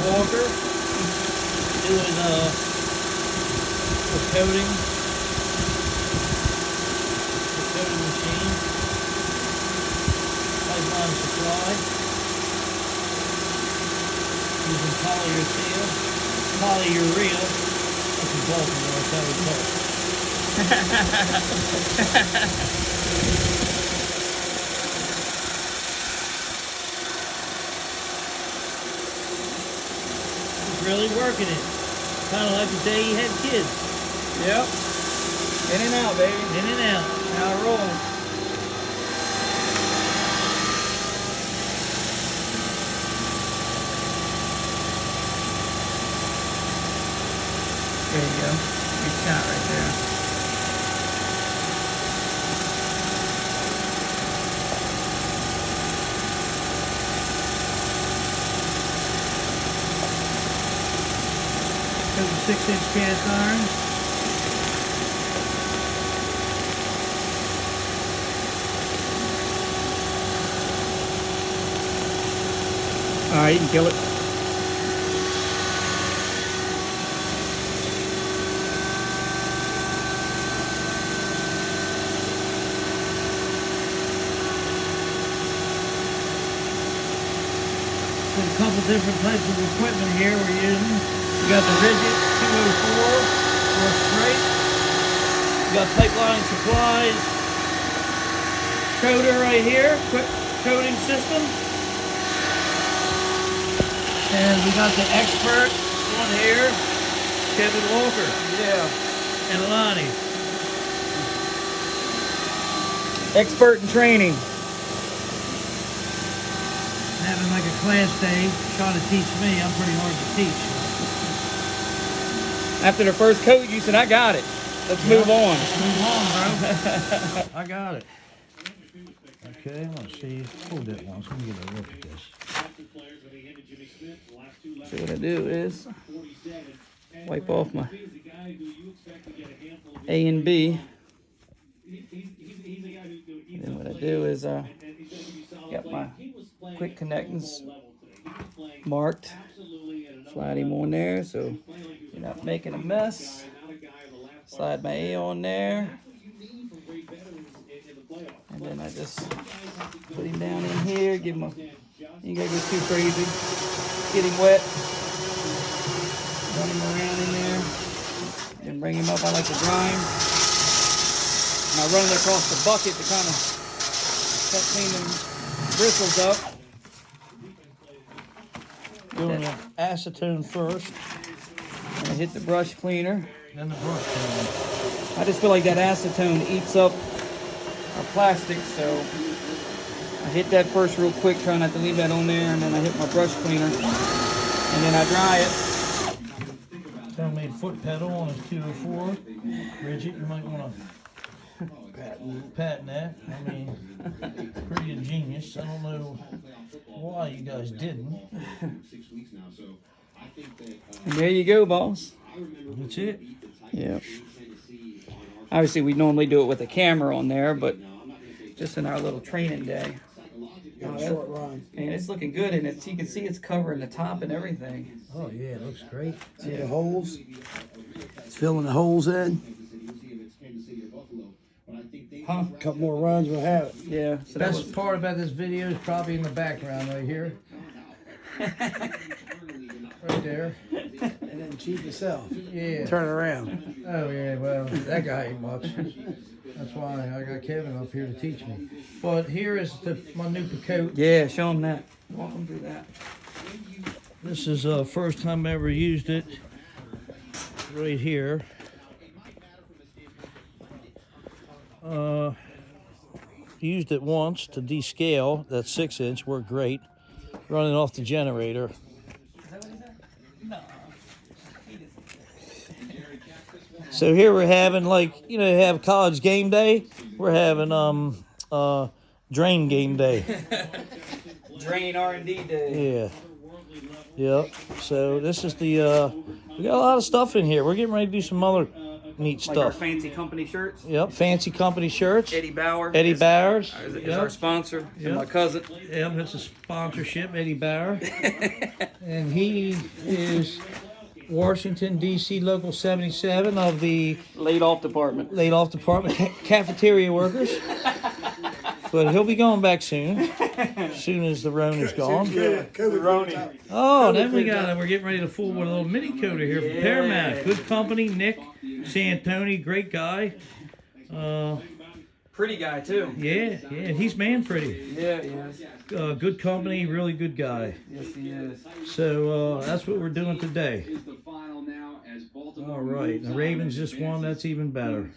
Walker doing the coating machine. Pipeline supply. Using polyurea. That's in Baltimore, that's how we talk. He's really working it. Kind of like the day he had kids. Yep. In and out, baby. In and out. Now roll. There you go. Good shot right there. There's a 6-inch cast iron. All right, you can kill it. A couple different types of equipment here we're using. We got the rigid 204 for straight. We got pipeline supplies. Coder right here, quick coating system. And we got the expert one here, Kevin Walker. Yeah. And Lonnie. Expert in training. Having like a class day, trying to teach me. I'm pretty hard to teach. After the first coat, you said, I got it. Let's move on. Let's move on, bro. I got it. Okay, let's see. Hold that one. Let me get a look at this. So what I do is wipe off my A and B. And then what I do is got my quick connectors marked. Slide him on there so you're not making a mess. Slide my A on there. And then I just put him down in here, give him a, you gotta go too crazy. Get him wet. Run him around in there. Then bring him up. I like to dry him. And I run it across the bucket to kind of help clean them bristles up. Doing the acetone first, And I hit the brush cleaner. then the brush cleaner. I just feel like that acetone eats up our plastic, so I hit that first real quick, try not to leave that on there, and then I hit my brush cleaner, and then I dry it. Homemade foot pedal on his 204. Bridget, you might want to patent that. I mean, pretty ingenious. I don't know why you guys didn't. And there you go, boss. That's it. Yeah. Obviously, we normally do it with a camera on there, but just in our little training day. Short run. And it's looking good, and it's, you can see it's covering the top and everything. Oh yeah, it looks great. See the holes? It's filling the holes in. Huh? A couple more runs, we'll have it. Yeah. So that Best was, part about this video is probably in the background right here. Right there. And then cheat yourself. Yeah. Turn it around. Oh yeah, well, that guy ain't much. That's why I got Kevin up here to teach me. But here is my new Picote. yeah, show them that. Walk them through that. This is the first time I ever used it. Right here. Used it once to descale. That 6-inch worked great. Running off the generator. So here we're having, like, you know, they have college game day. We're having drain game day. Drain R&D day. Yeah. Yep. So this is the we got a lot of stuff in here. We're getting ready to do some other like our stuff. fancy company shirts. Yep, fancy company shirts. Eddie Bauer. Eddie Bowers. Is our sponsor, and my cousin. Yep, it's a sponsorship, Eddie Bauer. And he is Washington, D.C. Local 77 of the Laid off department. cafeteria workers. But he'll be going back soon, as soon as the Roan is gone. Oh, then we're getting ready to fool with a little mini coder here from Paramount. Good company, Nick Santoni, great guy. Pretty guy too. Yeah, he's man pretty. Yeah, he is. Good company, really good guy. Yes, he is. So that's what we're doing today. All right, the Ravens just won. That's even better.